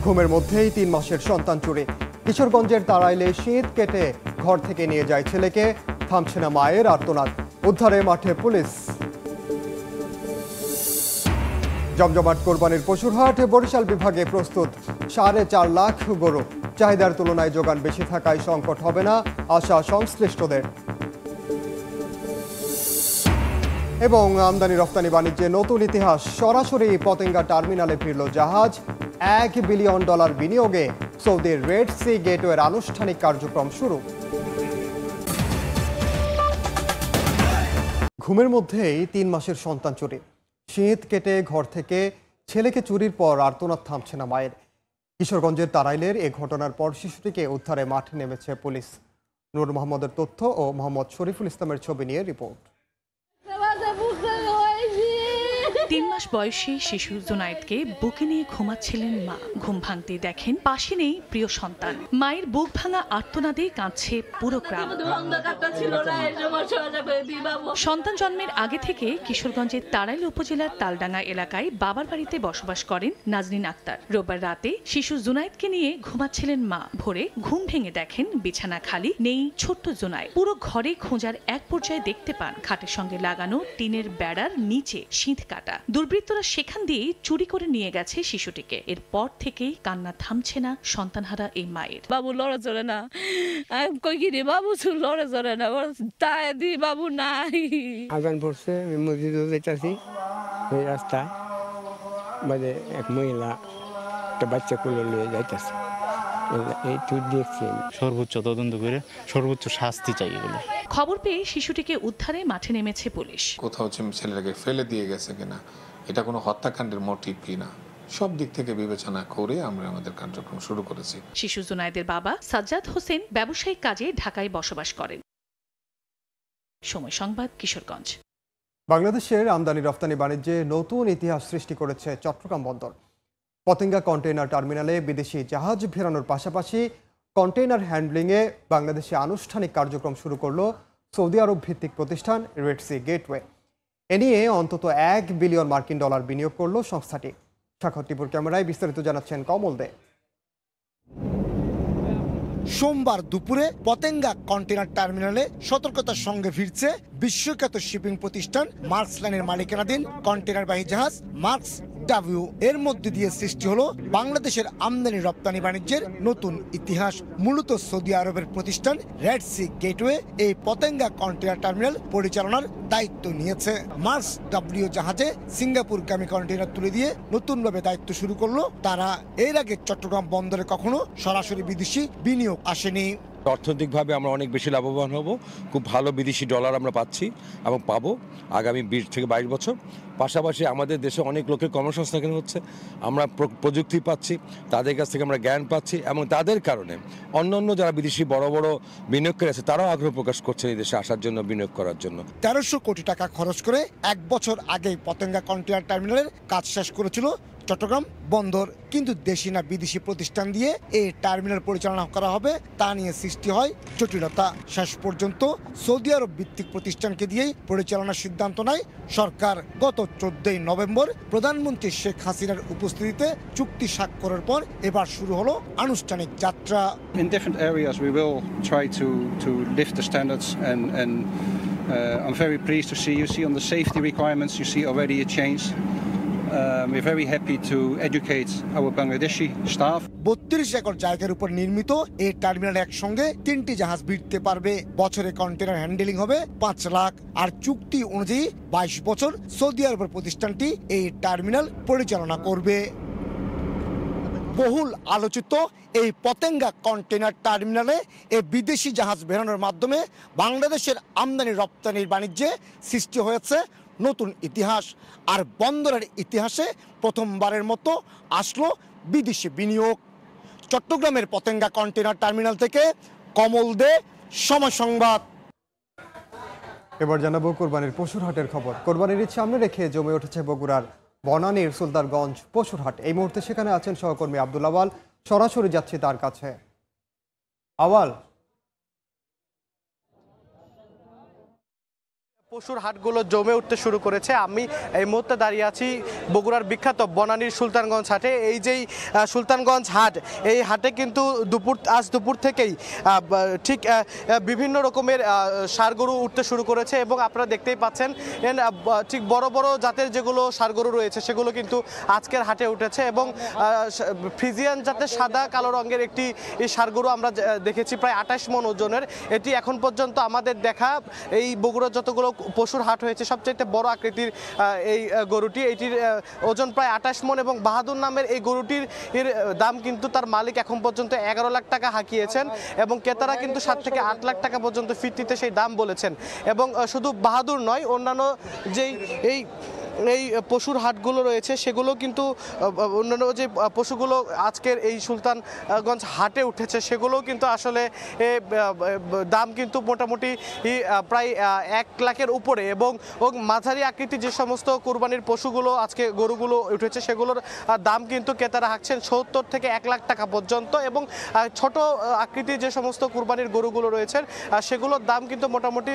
ঘুমের মধ্যেই ৩ মাসের সন্তান চুরি। কিশোরগঞ্জের তাড়াইলে শীত কেটে ঘর থেকে নিয়ে যায় ছেলেকে, থামছে না মায়ের আর্তনাদ। উদ্ধারে মাঠে পুলিশ। জমজমাট কোরবানির পশুর হাট বরিশাল বিভাগে প্রস্তুত ৪.৫ লাখ গরু। চাহিদার তুলনায় যোগান বেশি থাকায় সংকট হবে না আশা সংশ্লিষ্টদের। এবং আমদানি রপ্তানি বাণিজ্যে নতুন ইতিহাস, সরাসরি পতেঙ্গা টার্মিনালে ফিরল জাহাজ। $1 বিলিয়ন বিনিয়োগে সৌদির রেড সি গেটওয়ের আনুষ্ঠানিক কার্যক্রম শুরু। ঘুমের মধ্যেই ৩ মাসের সন্তান চুরি। শীত কেটে ঘর থেকে ছেলেকে চুরির পর আর্তনাদ থামছে না মায়ের। কিশোরগঞ্জের তাড়াইলের এ ঘটনার পর শিশুটিকে উদ্ধারে মাঠে নেমেছে পুলিশ। নূর মোহাম্মদের তথ্য ও মোহাম্মদ শরীফুল ইসলামের ছবি নিয়ে রিপোর্ট। ৩ মাস বয়সী শিশু জুনায়েদকে বুকে নিয়ে ঘুমাচ্ছিলেন মা। ঘুম ভাঙতে দেখেন পাশে নেই প্রিয় সন্তান। মায়ের বুক ভাঙা আর্তনাদে কাঁদছে পুরো গ্রাম। সন্তান জন্মের আগে থেকে কিশোরগঞ্জের তাড়াইল উপজেলার তালডাঙ্গা এলাকায় বাবার বাড়িতে বসবাস করেন নাজনীন আক্তার। রোববার রাতে শিশু জুনায়েদকে নিয়ে ঘুমাচ্ছিলেন মা। ভোরে ঘুম ভেঙে দেখেন বিছানা খালি, নেই ছোট্ট জুনায়েদ। পুরো ঘরে খোঁজার এক পর্যায়ে দেখতে পান খাটের সঙ্গে লাগানো টিনের বেড়ার নিচে শীত কাটা। দুর্বৃত্তরা সেখান দিয়ে চুরি করে নিয়ে গেছে শিশুটিকে। এরপর থেকেই কান্না থামছে না সন্তানহারা এই মায়ের। বাবু লড়ে চলে না, কই কি রে বাবু লড়ে চলে না, তাই দি বাবু নাই। আগান পড়ছে, আমি মসজিদে যাইতাছি, ওই রাস্তায় মানে এক মহিলা একটা বাচ্চা কোলে নিয়ে যাইতাছে। এইটু দেখছি। সর্বোচ্চ তদন্ত করে সর্বোচ্চ শাস্তি চাই এগুলো। খবর পেয়ে শিশুটিকে উদ্ধারে মাঠে নেমেছে পুলিশ। কোথাও ছেলেটাকে ফেলে দিয়ে গেছে কিনা, এটা কোনো হত্যাকাণ্ডের মোটিভ কিনা, সব দিক থেকে বিবেচনা করে আমরা আমাদের কার্যক্রম শুরু করেছি। শিশু জুনায়েদের বাবা সাজ্জাদ হোসেন ব্যবসায়িক কাজে ঢাকায় বসবাস করেন। সময় সংবাদ, কিশোরগঞ্জ। বাংলাদেশের আমদানি রপ্তানি বাণিজ্যে নতুন ইতিহাস সৃষ্টি করেছে চট্টগ্রাম বন্দর। পতেঙ্গা কন্টেইনার টার্মিনালে বিদেশি জাহাজ ফেরানোর পাশাপাশি কন্টেইনার হ্যান্ডলিংয়ে বাংলাদেশে আনুষ্ঠানিক কার্যক্রম শুরু করল সৌদি আরব ভিত্তিক প্রতিষ্ঠান রেড সি গেটওয়ে। এ নিয়ে অন্তত $1 বিলিয়ন বিনিয়োগ করল সংস্থাটি। সাক্ষাৎপুর ক্যামেরায় বিস্তারিত জানাচ্ছেন কমল দে। সোমবার দুপুরে পতেঙ্গা কন্টেইনার টার্মিনালে সতর্কতার সঙ্গে ফিরছে বিশ্বখ্যাত শিপিং প্রতিষ্ঠান মার্কস লাইনের মালিকানাধীন কন্টেইনারবাহী জাহাজ মার্কস ডাব্লিউ। এর মধ্যে দিয়ে সৃষ্টি হলো বাংলাদেশের আমদানি রপ্তানি বাণিজ্যের নতুন ইতিহাস। মূলত সৌদি আরবের প্রতিষ্ঠান রেড সি গেটওয়ে এই পতেঙ্গা কন্টেইনার টার্মিনাল পরিচালনার দায়িত্ব নিয়েছে। মার্কস ডাব্লিউ জাহাজে সিঙ্গাপুরগামী কন্টেইনার তুলে দিয়ে নতুনভাবে দায়িত্ব শুরু করলো তারা। এর আগে চট্টগ্রাম বন্দরে কখনো সরাসরি বিদেশি বিনিয়োগ আসেনি। অর্থনৈতিকভাবে আমরা অনেক বেশি লাভবান হব। খুব ভালো বিদেশি ডলার আমরা পাচ্ছি এবং পাবো আগামী 20 থেকে 22 বছর। পাশাপাশি আমাদের দেশে অনেক লোকের কর্মসংস্থান হচ্ছে, আমরা প্রযুক্তি পাচ্ছি, তাদের কাছ থেকে আমরা জ্ঞান পাচ্ছি এবং তাদের কারণে অন্যান্য যারা বিদেশি বড় বড় বিনিয়োগকারী আছে তারাও আগ্রহ প্রকাশ করছেন এই দেশে আসার জন্য, বিনিয়োগ করার জন্য। 1300 কোটি টাকা খরচ করে 1 বছর আগেই পতেঙ্গা কন্টেইনার টার্মিনালের কাজ শেষ করেছিল চট্টগ্রাম বন্দর। কিন্তু দেশি না বিদেশি প্রতিষ্ঠান দিয়ে এই টার্মিনাল পরিচালনা করা হবে তা নিয়ে সৃষ্টি হয় জটিলতা। শেষ পর্যন্ত সৌদি আরব ভিত্তিক প্রতিষ্ঠানকে দিয়েই পরিচালনার সিদ্ধান্ত নেয় সরকার। গত 14 নভেম্বর প্রধানমন্ত্রী শেখ হাসিনার উপস্থিতিতে চুক্তি স্বাক্ষরের পর এবার শুরু হলো আনুষ্ঠানিক যাত্রা। In different areas we will try to lift the standards and I'm very pleased to see on the safety requirements you see already a change. We're very happy to educate our Bangladeshi staff. 32 acre জায়গার উপর নির্মিত এই টার্মিনালে একসঙ্গে 3টি জাহাজ ভিড়তে পারবে। বছরে কন্টেইনার হ্যান্ডেলিং হবে 5 লাখ। আর চুক্তি অনুযায়ী 22 বছর সৌদি আরবের প্রতিষ্ঠানটি এই টার্মিনাল পরিচালনা করবে। বহুল আলোচিত এই পতেঙ্গা কন্টেইনার টার্মিনালে এই বিদেশি জাহাজ বেরানোর মাধ্যমে বাংলাদেশের আমদানি রপ্তানির বাণিজ্যে সৃষ্টি হয়েছে নতুন ইতিহাস। আর বন্দরের ইতিহাসে প্রথমবারের মতো আসলো বিদেশি বিনিয়োগ। চট্টগ্রামের পতেঙ্গা কন্টেইনার টার্মিনাল থেকে কমল দে, সময় সংবাদ। এবার জানাবো কোরবানির পশুর হাটের খবর। কোরবানির ঈদ সামনে রেখে জমে উঠেছে বগুড়ার বনানীর সুলতানগঞ্জ পশুর হাট। এই মুহূর্তে সেখানে আছেন সহকর্মী আব্দুল আওয়াল। সরাসরি যাচ্ছি তার কাছে। আওয়াল, পশুর হাটগুলো জমে উঠতে শুরু করেছে। আমি এই মুহূর্তে দাঁড়িয়ে আছি বগুড়ার বিখ্যাত বনানীর সুলতানগঞ্জ হাটে। এই যেই সুলতানগঞ্জ হাট, এই হাটে কিন্তু আজ দুপুর থেকেই ঠিক বিভিন্ন রকমের ষাঁড় গরু উঠতে শুরু করেছে এবং আপনারা দেখতেই পাচ্ছেন ঠিক বড় বড় জাতের যেগুলো ষাঁড় গরু রয়েছে সেগুলো কিন্তু আজকের হাটে উঠেছে এবং ফ্রিজিয়ান জাতের সাদা কালো রঙের একটি ষাঁড় গরু আমরা দেখেছি প্রায় 28 মণ ওজনের। এটি এখন পর্যন্ত আমাদের দেখা এই বগুড়ার যতগুলো পশুর হাট হয়েছে সবচেয়ে বড় আকৃতির এই গরুটি। এটির ওজন প্রায় 28 মণ এবং বাহাদুর নামের এই গরুটির দাম কিন্তু তার মালিক এখন পর্যন্ত 11 লাখ টাকা হাঁকিয়েছেন এবং ক্রেতারা কিন্তু 7 থেকে 8 লাখ টাকা পর্যন্ত ফিরতিতে সেই দাম বলেছেন। এবং শুধু বাহাদুর নয়, অন্যান্য যেই এই পশুর হাটগুলো রয়েছে সেগুলো কিন্তু অন্যান্য যে পশুগুলো আজকের এই সুলতানগঞ্জ হাটে উঠেছে সেগুলো কিন্তু আসলে দাম কিন্তু মোটামুটি প্রায় 1 লাখের উপরে এবং মাঝারি আকৃতির যে সমস্ত কুরবানির পশুগুলো আজকে গরুগুলো উঠেছে সেগুলোর দাম কিন্তু ক্রেতারা হাঁকছেন 70 থেকে 1 লাখ টাকা পর্যন্ত এবং ছোট আকৃতির যে সমস্ত কুরবানির গরুগুলো রয়েছে সেগুলোর দাম কিন্তু মোটামুটি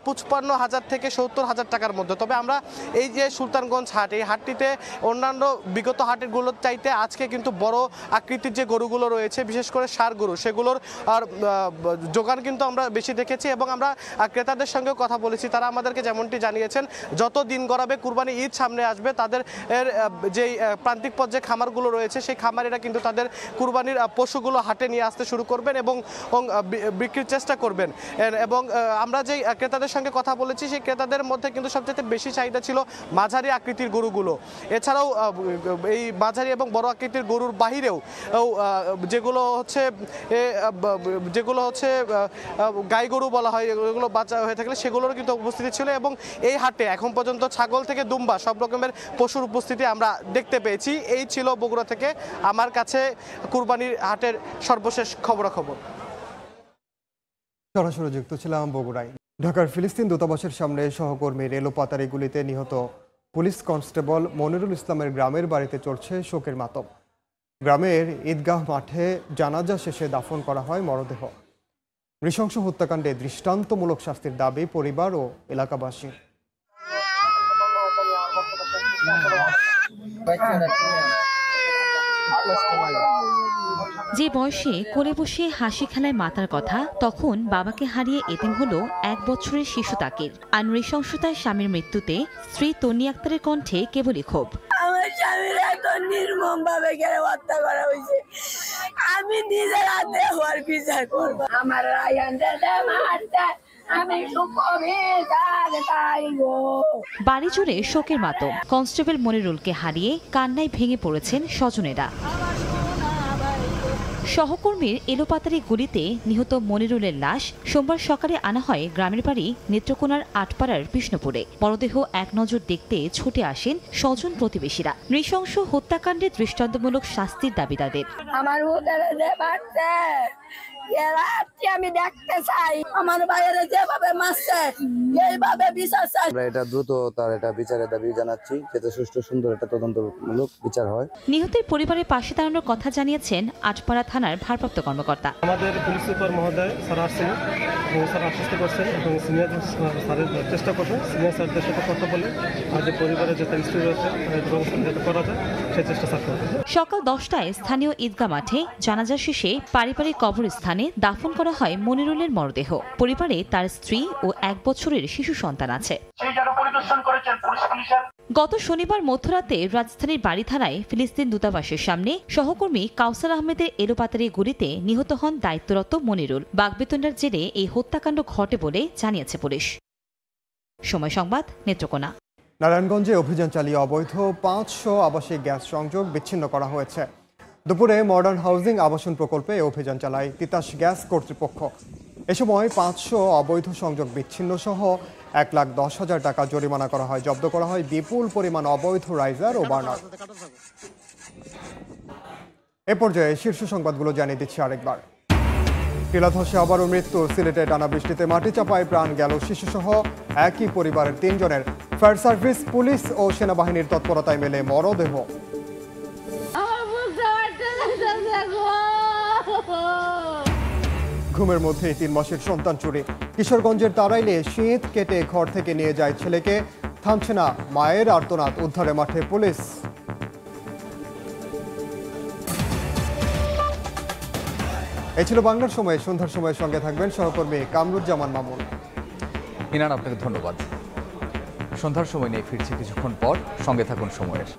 55,000 থেকে 70,000 টাকার মধ্যে। তবে আমরা এই যে সুলতানগঞ্জ হাট, এই হাটটিতে অন্যান্য বিগত হাটেরগুলোর চাইতে আজকে কিন্তু বড় আকৃতির যে গরুগুলো রয়েছে বিশেষ করে ষাঁড় গরু সেগুলোর আর যোগান কিন্তু আমরা বেশি দেখেছি এবং আমরা ক্রেতাদের সঙ্গে কথা বলেছি। তারা আমাদেরকে যেমনটি জানিয়েছেন যত দিন গড়াবে কুরবানি ঈদ সামনে আসবে তাদের যেই প্রান্তিক পর্যায়ে খামারগুলো রয়েছে সেই খামারিরা কিন্তু তাদের কুরবানির পশুগুলো হাটে নিয়ে আসতে শুরু করবেন এবং বিক্রির চেষ্টা করবেন। এবং আমরা যেই ক্রেতাদের সঙ্গে কথা বলেছি সেই ক্রেতাদের মধ্যে কিন্তু সবচেয়ে বেশি চাহিদা ছিল মাঝারি আকৃতির গরুগুলো। এছাড়াও এই মাঝারি এবং বড় আকৃতির গরুর বাহিরেও যেগুলো হচ্ছে গাই গরু বলা হয়, এগুলো বাচ্চা হয়ে থাকলে সেগুলোরও কিন্তু উপস্থিতি ছিল এবং এই হাটে এখন পর্যন্ত ছাগল থেকে দুম্বা সব রকমের পশুর উপস্থিতি আমরা দেখতে পেয়েছি। এই ছিল বগুড়া থেকে আমার কাছে কুরবানির হাটের সর্বশেষ খবরাখবর। সরাসরি যুক্ত ছিলাম বগুড়ায়। ঢাকার ফিলিস্তিন দূতাবাসের সামনে সহকর্মী রেলোপাতারি গুলিতে নিহত পুলিশ কনস্টেবল মনিরুল ইসলামের গ্রামের বাড়িতে চলছে শোকের মাতম। গ্রামের ঈদগাহ মাঠে জানাজা শেষে দাফন করা হয় মরদেহ। নৃশংস হত্যাকাণ্ডে দৃষ্টান্তমূলক শাস্তির দাবি পরিবার ও এলাকাবাসী। যে বয়সে কোলে বসে হাসি খেলায় মাতার কথা, তখন বাবাকে হারিয়ে এতিম হলো 1 বছরের শিশু তাকির। আর নৃশংসতায় স্বামীর মৃত্যুতে স্ত্রী তন্নি আক্তারের কণ্ঠে কেবলই ক্ষোভ। আমার স্বামীর এত নির্মম ভাবে হত্যা করা হয়েছে, আমি নিজের হাতে হওয়ার বিচার করব। আমার বাড়ি জুড়ে শোকের মাতম। কনস্টেবল মনিরুলকে হারিয়ে কান্নায় ভেঙে পড়েছেন স্বজনেরা। সহকর্মীর এলোপাতারি গুলিতে নিহত মনিরুলের লাশ সোমবার সকালে আনা হয় গ্রামের বাড়ি নেত্রকোনার আটপাড়ার বিষ্ণুপুরে। মরদেহ এক নজর দেখতে ছুটে আসেন স্বজন প্রতিবেশীরা। নৃশংস হত্যাকাণ্ডে দৃষ্টান্তমূলক শাস্তির দাবি তাদের। আমি দেখতে চাই আমার বাইরে যেভাবে মারছে এইভাবে বিচার চাই। আমরা এটা দ্রুত তার এটা বিচারের দাবি জানাচ্ছি, যাতে সুষ্ঠু সুন্দর একটা তদন্তমূলক বিচার হয়। নিহতের পরিবারের পাশে দাঁড়ানোর কথা জানিয়েছেন আটপাড়া থানার ভারপ্রাপ্ত কর্মকর্তা। আমাদের পুলিশ সুপার মহোদয় স্যার আসছেন এবং স্যার আশ্বস্ত করছেন এবং সিনিয়র স্যারের চেষ্টা করছেন সিনিয়র স্যারদের সাথে কথা বলে আর যে পরিবারের যে স্ত্রী রয়েছে ব্যবস্থা যাতে করা যায় সেই চেষ্টা স্যার করবে। সকাল 10টায় স্থানীয় ঈদগাহ মাঠে জানাজা শেষে পারিবারিক কবরস্থানে দাফন করা হয় মনিরুলের মরদেহ। পরিবারে তার স্ত্রী ও 1 বছরের শিশু সন্তান আছে। গত শনিবার মধ্যরাতে রাজধানীর বাড়ি থানায় ফিলিস্তিন দূতাবাসের সামনে সহকর্মী কাউসার আহমেদের এলোপাতারি গুলিতে নিহত হন দায়িত্বরত মনিরুল। বাগবেতন্ডার জেরে এই হত্যাকাণ্ড ঘটে বলে জানিয়েছে পুলিশ। সময় সংবাদ, নেত্রকোনা। নারায়ণগঞ্জে অভিযান চালিয়ে অবৈধ 500 আবাসিক গ্যাস সংযোগ বিচ্ছিন্ন করা হয়েছে। দুপুরে মডার্ন হাউজিং আবাসন প্রকল্পে অভিযান চালায় তিতাস গ্যাস কর্তৃপক্ষ। এ সময় 500 অবৈধ সংযোগ বিচ্ছিন্ন সহ 1,10,000 টাকা জরিমানা করা হয়। জব্দ করা হয় বিপুল পরিমাণ অবৈধ রাইজার ও বার্নার। এ পর্যায়ে শীর্ষ সংবাদগুলো জানিয়ে দিচ্ছি আরেকবার। টিলাধসে আবারও মৃত্যু। সিলেটে টানা বৃষ্টিতে মাটি চাপায় প্রাণ গেল শিশুসহ একই পরিবারের 3 জনের। ফায়ার সার্ভিস, পুলিশ ও সেনাবাহিনীর তৎপরতায় মেলে মরদেহ। ঘুমের মধ্যেই 3 মাসের সন্তান চুরি। কিশোরগঞ্জের তারাইলে শীত কেটে ঘর থেকে নিয়ে যায় ছেলেকে, থামছে না মায়ের আর্তনাদ, উদ্ধারে মাঠে পুলিশ। এই ছিল বাংলার সময়। সন্ধ্যার সময় সঙ্গে থাকবেন সহকর্মী কামরুজ্জামান মামুন। ইনান, আপনাকে ধন্যবাদ। সন্ধ্যার সময় নিয়ে ফিরছি কিছুক্ষণ পর, সঙ্গে থাকুন সময়ের।